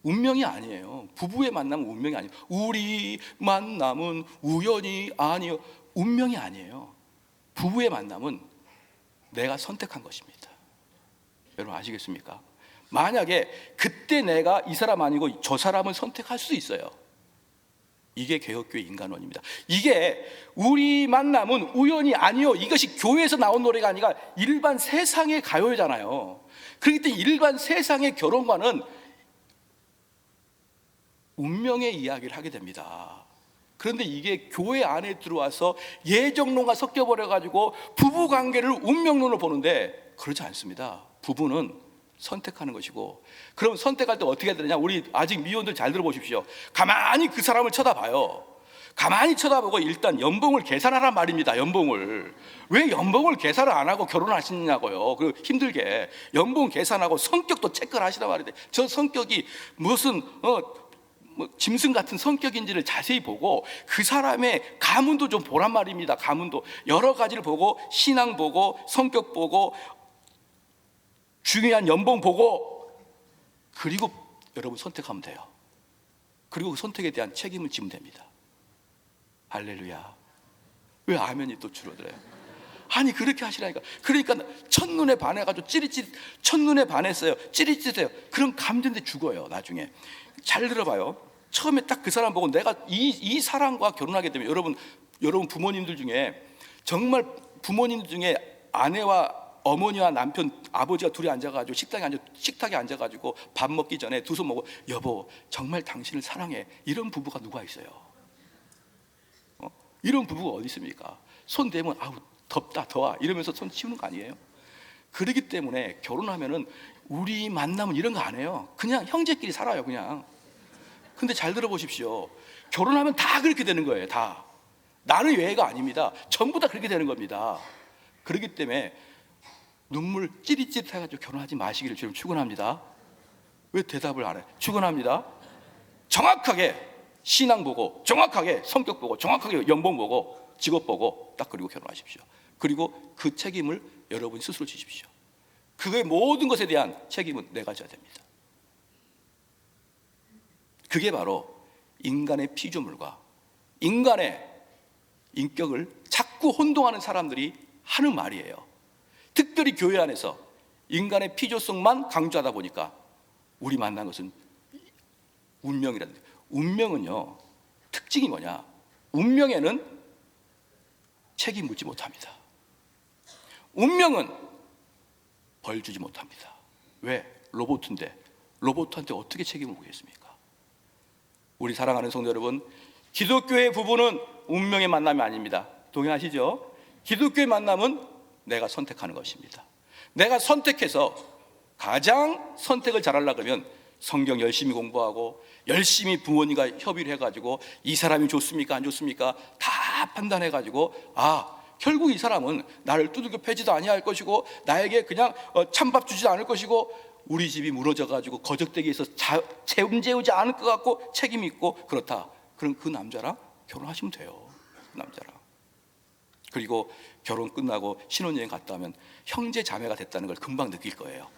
운명이 아니에요. 부부의 만남은 운명이 아니에요. 우리 만남은 우연이 아니요. 운명이 아니에요. 부부의 만남은 내가 선택한 것입니다. 여러분 아시겠습니까? 만약에 그때 내가 이 사람 아니고 저 사람을 선택할 수 있어요. 이게 개혁교회 인간론입니다. 이게 우리 만남은 우연이 아니요, 이것이 교회에서 나온 노래가 아니라 일반 세상의 가요잖아요. 그렇기 때문에 일반 세상의 결혼과는 운명의 이야기를 하게 됩니다. 그런데 이게 교회 안에 들어와서 예정론과 섞여버려가지고 부부관계를 운명론으로 보는데 그렇지 않습니다. 부부는 선택하는 것이고, 그럼 선택할 때 어떻게 해야 되느냐? 우리 아직 미혼들 잘 들어보십시오. 가만히 그 사람을 쳐다봐요. 가만히 쳐다보고 일단 연봉을 계산하란 말입니다. 연봉을. 왜 연봉을 계산을 안 하고 결혼하시냐고요. 그 힘들게 연봉 계산하고 성격도 체크를 하시란 말인데, 저 성격이 무슨 짐승 같은 성격인지를 자세히 보고 그 사람의 가문도 좀 보란 말입니다. 가문도 여러 가지를 보고, 신앙 보고, 성격 보고, 중요한 연봉 보고, 그리고 여러분 선택하면 돼요. 그리고 그 선택에 대한 책임을 지면 됩니다. 할렐루야. 왜 아멘이 또 줄어들어요? 아니 그렇게 하시라니까. 그러니까 첫눈에 반해가지고 첫눈에 반했어요. 찌릿찌릿해요. 그럼 감전돼 죽어요. 나중에. 잘 들어봐요. 처음에 딱 그 사람 보고 내가 이 사람과 결혼하게 되면, 여러분 부모님들 중에 정말 부모님들 중에 아내와 어머니와 남편, 아버지가 둘이 앉아가지고 식탁에 앉아가지고 밥 먹기 전에 두 손 모고 여보 정말 당신을 사랑해, 이런 부부가 누가 있어요? 이런 부부가 어디 있습니까? 손 대면 아우 덥다 더워 이러면서 손 치우는 거 아니에요? 그렇기 때문에 결혼하면은 우리 만남은 이런 거 안 해요. 그냥 형제끼리 살아요 그냥. 근데 잘 들어보십시오. 결혼하면 다 그렇게 되는 거예요. 다 나는 예외가 아닙니다. 전부 다 그렇게 되는 겁니다. 그렇기 때문에 눈물 찌릿찌릿해가지고 결혼하지 마시기를 주님 축원합니다. 왜 대답을 안 해? 축원합니다. 정확하게 신앙 보고, 정확하게 성격 보고, 정확하게 연봉 보고, 직업 보고 딱 그리고 결혼하십시오. 그리고 그 책임을 여러분이 스스로 지십시오. 그의 모든 것에 대한 책임은 내가 져야 됩니다. 그게 바로 인간의 피조물과 인간의 인격을 자꾸 혼동하는 사람들이 하는 말이에요. 특별히 교회 안에서 인간의 피조성만 강조하다 보니까 우리 만난 것은 운명이라든지, 운명은요 특징이 뭐냐? 운명에는 책임 묻지 못합니다. 운명은 벌 주지 못합니다. 왜? 로봇인데 로봇한테 어떻게 책임을 묻겠습니까? 우리 사랑하는 성도 여러분, 기독교의 부부는 운명의 만남이 아닙니다. 동의하시죠? 기독교의 만남은 내가 선택하는 것입니다. 내가 선택해서 가장 선택을 잘하려고 그러면 성경 열심히 공부하고 열심히 부모님과 협의를 해가지고 이 사람이 좋습니까 안 좋습니까 다 판단해가지고 결국 이 사람은 나를 두들겨 패지도 아니할 것이고 나에게 그냥 찬밥 주지도 않을 것이고 우리 집이 무너져가지고 거적되게 해서 재우지 않을 것 같고 책임 있고 그렇다. 그럼 그 남자랑 결혼하시면 돼요. 그 남자랑. 그리고 결혼 끝나고 신혼여행 갔다 오면 형제 자매가 됐다는 걸 금방 느낄 거예요.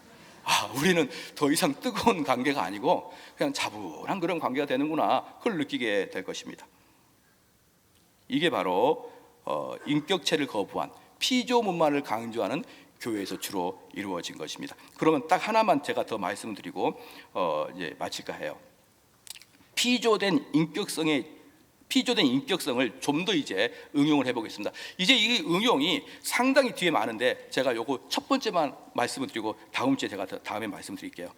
우리는 더 이상 뜨거운 관계가 아니고 그냥 차분한 그런 관계가 되는구나. 그걸 느끼게 될 것입니다. 이게 바로 인격체를 거부한 피조물만을 강조하는 교회에서 주로 이루어진 것입니다. 그러면 딱 하나만 제가 더 말씀을 드리고 이제 마칠까 해요. 피조된 인격성을 좀 더 이제 응용을 해보겠습니다. 이제 이 응용이 상당히 뒤에 많은데 제가 요거 첫 번째만 말씀을 드리고 다음 주에 제가 다음에 말씀드릴게요.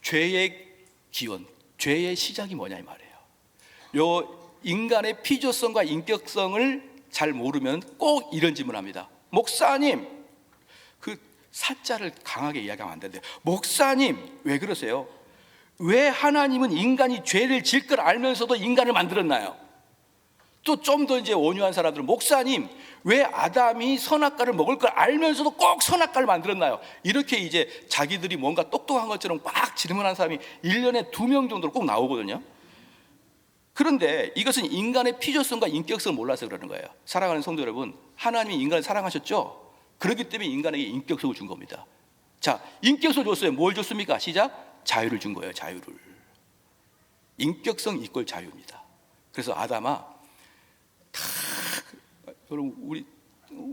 죄의 기원, 죄의 시작이 뭐냐 이 말이에요. 요 인간의 피조성과 인격성을 잘 모르면 꼭 이런 질문합니다. 목사님, 그 사자를 강하게 이야기하면 안 된대요. 목사님, 왜 그러세요? 왜 하나님은 인간이 죄를 질 걸 알면서도 인간을 만들었나요? 또 좀 더 이제 온유한 사람들은 목사님, 왜 아담이 선악과를 먹을 걸 알면서도 꼭 선악과를 만들었나요? 이렇게 이제 자기들이 뭔가 똑똑한 것처럼 막 질문하는 사람이 1년에 2명 정도로 꼭 나오거든요. 그런데 이것은 인간의 피조성과 인격성을 몰라서 그러는 거예요. 사랑하는 성도 여러분, 하나님이 인간을 사랑하셨죠? 그렇기 때문에 인간에게 인격성을 준 겁니다. 자, 인격성을 줬어요. 뭘 줬습니까? 시작. 자유를 준 거예요. 자유를. 인격성 이꼴 자유입니다. 그래서 아담아, 여러분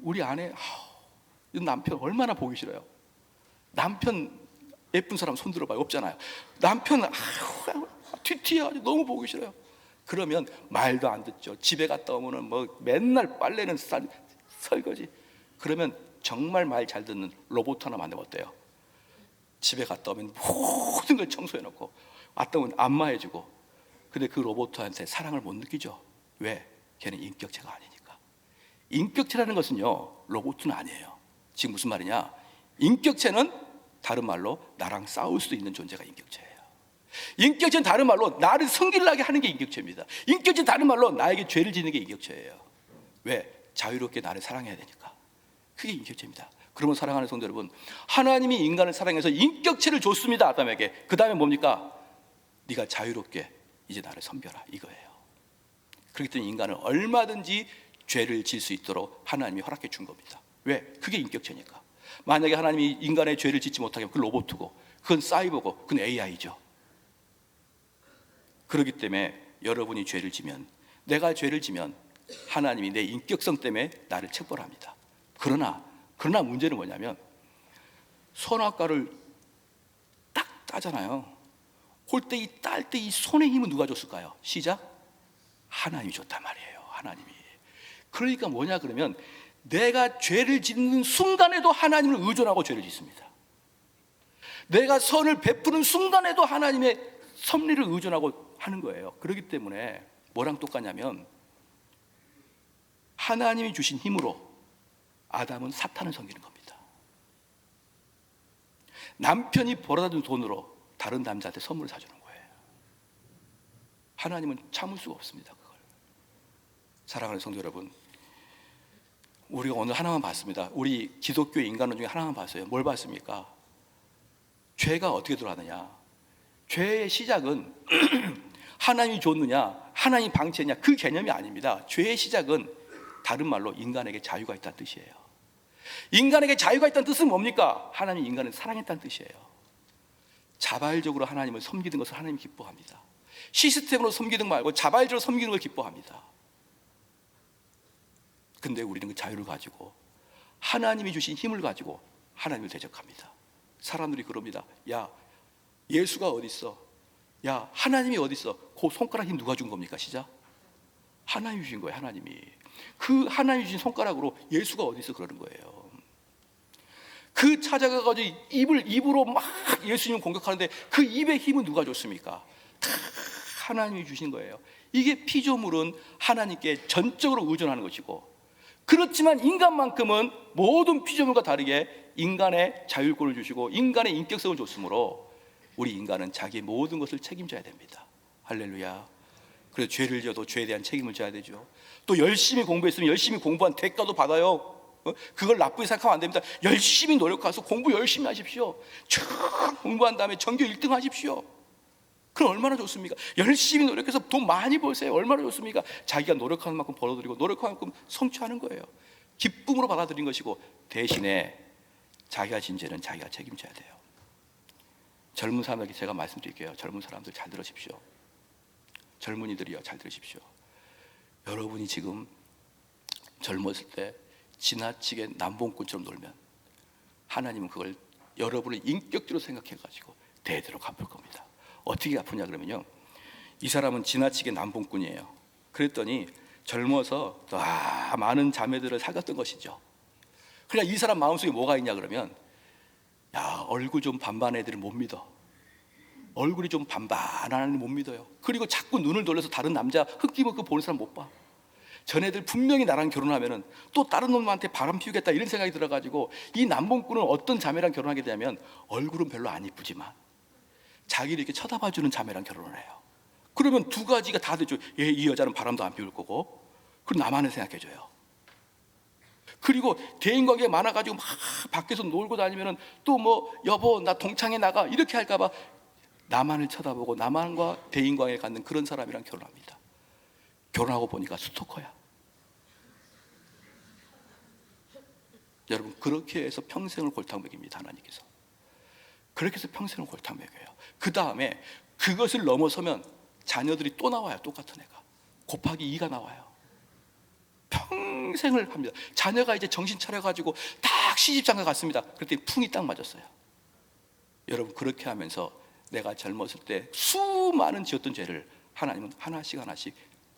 우리 아내 남편 얼마나 보기 싫어요. 남편 예쁜 사람 손 들어봐요. 없잖아요. 남편 튀튀해가지고 너무 보기 싫어요. 그러면 말도 안 듣죠. 집에 갔다 오면은 뭐 맨날 빨래는 설거지. 그러면 정말 말 잘 듣는 로봇 하나 만들면 어때요? 집에 갔다 오면 모든 걸 청소해놓고 왔다 오면 안마해주고. 근데 그 로봇한테 사랑을 못 느끼죠. 왜? 걔는 인격체가 아니니까. 인격체라는 것은요 로봇은 아니에요. 지금 무슨 말이냐? 인격체는 다른 말로 나랑 싸울 수도 있는 존재가 인격체예요. 인격체는 다른 말로 나를 성질나게 하는 게 인격체입니다. 인격체는 다른 말로 나에게 죄를 짓는 게 인격체예요. 왜? 자유롭게 나를 사랑해야 되니까. 그게 인격체입니다. 그러면 사랑하는 성도 여러분, 하나님이 인간을 사랑해서 인격체를 줬습니다. 아담에게. 그 다음에 뭡니까? 네가 자유롭게 이제 나를 섬겨라, 이거예요. 그렇기 때문에 인간은 얼마든지 죄를 질 수 있도록 하나님이 허락해 준 겁니다. 왜? 그게 인격체니까. 만약에 하나님이 인간의 죄를 짓지 못하게 하면 그 로봇이고, 그건 사이버고, 그건 AI죠. 그렇기 때문에 여러분이 죄를 지면, 내가 죄를 지면 하나님이 내 인격성 때문에 나를 책벌합니다. 그러나 문제는 뭐냐면 선악과를 딱 따잖아요. 홀때 딸 때 이 손의 힘은 누가 줬을까요? 시작. 하나님이 줬단 말이에요. 하나님이. 그러니까 뭐냐 그러면 내가 죄를 짓는 순간에도 하나님을 의존하고 죄를 짓습니다. 내가 선을 베푸는 순간에도 하나님의 섭리를 의존하고 하는 거예요. 그렇기 때문에 뭐랑 똑같냐면 하나님이 주신 힘으로 아담은 사탄을 섬기는 겁니다. 남편이 벌어다 준 돈으로 다른 남자한테 선물을 사주는 거예요. 하나님은 참을 수가 없습니다. 그걸. 사랑하는 성도 여러분, 우리가 오늘 하나만 봤습니다. 우리 기독교 인간론 중에 하나만 봤어요. 뭘 봤습니까? 죄가 어떻게 들어가느냐. 죄의 시작은 하나님이 줬느냐, 하나님 방치했냐, 그 개념이 아닙니다. 죄의 시작은 다른 말로 인간에게 자유가 있다는 뜻이에요. 인간에게 자유가 있다는 뜻은 뭡니까? 하나님이 인간을 사랑했다는 뜻이에요. 자발적으로 하나님을 섬기는 것을 하나님이 기뻐합니다. 시스템으로 섬기는 거 말고 자발적으로 섬기는 걸 기뻐합니다. 근데 우리는 그 자유를 가지고 하나님이 주신 힘을 가지고 하나님을 대적합니다. 사람들이 그럽니다. 야, 예수가 어디 있어? 야, 하나님이 어디 있어? 그 손가락 힘 누가 준 겁니까? 시작. 하나님이 주신 거예요. 하나님이. 그 하나님이 주신 손가락으로 예수가 어디 있어? 그러는 거예요. 그 찾아가가지고 입으로 막 예수님 공격하는데 그 입의 힘은 누가 줬습니까? 다 하나님이 주신 거예요. 이게 피조물은 하나님께 전적으로 의존하는 것이고, 그렇지만 인간만큼은 모든 피조물과 다르게 인간의 자율권을 주시고 인간의 인격성을 줬으므로 우리 인간은 자기의 모든 것을 책임져야 됩니다. 할렐루야. 그래서 죄를 지어도 죄에 대한 책임을 져야 되죠. 또 열심히 공부했으면 열심히 공부한 대가도 받아요. 그걸 나쁘게 생각하면 안 됩니다. 열심히 노력해서 공부 열심히 하십시오. 쭉 공부한 다음에 전교 1등 하십시오. 그럼 얼마나 좋습니까? 열심히 노력해서 돈 많이 벌세요. 얼마나 좋습니까? 자기가 노력하는 만큼 벌어들이고 노력하는 만큼 성취하는 거예요. 기쁨으로 받아들인 것이고, 대신에 자기가 진 죄는 자기가 책임져야 돼요. 젊은 사람에게 제가 말씀드릴게요. 젊은 사람들 잘 들으십시오. 젊은이들이요, 잘 들으십시오. 여러분이 지금 젊었을 때 지나치게 남봉꾼처럼 놀면 하나님은 그걸 여러분의 인격적으로 생각해가지고 대대로 갚을 겁니다. 어떻게 갚으냐 그러면요, 이 사람은 지나치게 남봉꾼이에요. 그랬더니 젊어서 많은 자매들을 사귀었던 것이죠. 그러니까 이 사람 마음속에 뭐가 있냐 그러면, 야, 얼굴 좀 반반 애들은 못 믿어. 얼굴이 좀 반반한 애는 못 믿어요. 그리고 자꾸 눈을 돌려서 다른 남자 흑기먹고 보는 사람 못 봐. 전애들 분명히 나랑 결혼하면은 또 다른 놈한테 바람 피우겠다 이런 생각이 들어가지고, 이 남봉꾼은 어떤 자매랑 결혼하게 되면 얼굴은 별로 안 이쁘지만 자기를 이렇게 쳐다봐주는 자매랑 결혼을 해요. 그러면 두 가지가 다 되죠. 이 여자는 바람도 안 피울 거고, 그리고 나만을 생각해줘요. 그리고 대인관계가 많아가지고 막 밖에서 놀고 다니면은 또 뭐 여보 나 동창회 나가 이렇게 할까봐 나만을 쳐다보고 나만과 대인관계를 갖는 그런 사람이랑 결혼합니다. 결혼하고 보니까 스토커야. 여러분, 그렇게 해서 평생을 골탕 먹입니다. 하나님께서 그렇게 해서 평생을 골탕 먹여요. 그 다음에 그것을 넘어서면 자녀들이 또 나와요. 똑같은 애가 곱하기 2가 나와요. 평생을 합니다. 자녀가 이제 정신 차려가지고 딱 시집장가 갔습니다. 그랬더니 풍이 딱 맞았어요. 여러분, 그렇게 하면서 내가 젊었을 때 수많은 지었던 죄를 하나님은 하나씩 하나씩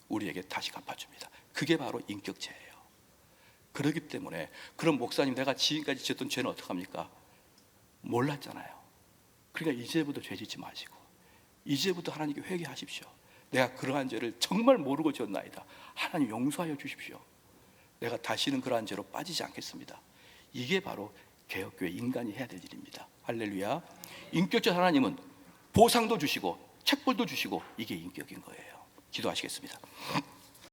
우리에게 다시 갚아줍니다. 그게 바로 인격죄예요. 그렇기 때문에 그럼 목사님, 내가 지금까지 지었던 죄는 어떡합니까? 몰랐잖아요. 그러니까 이제부터 죄 짓지 마시고 이제부터 하나님께 회개하십시오. 내가 그러한 죄를 정말 모르고 지었나이다. 하나님 용서하여 주십시오. 내가 다시는 그러한 죄로 빠지지 않겠습니다. 이게 바로 개혁교회 인간이 해야 될 일입니다. 할렐루야. 인격적 하나님은 보상도 주시고 책벌도 주시고, 이게 인격인 거예요. 기도하시겠습니다.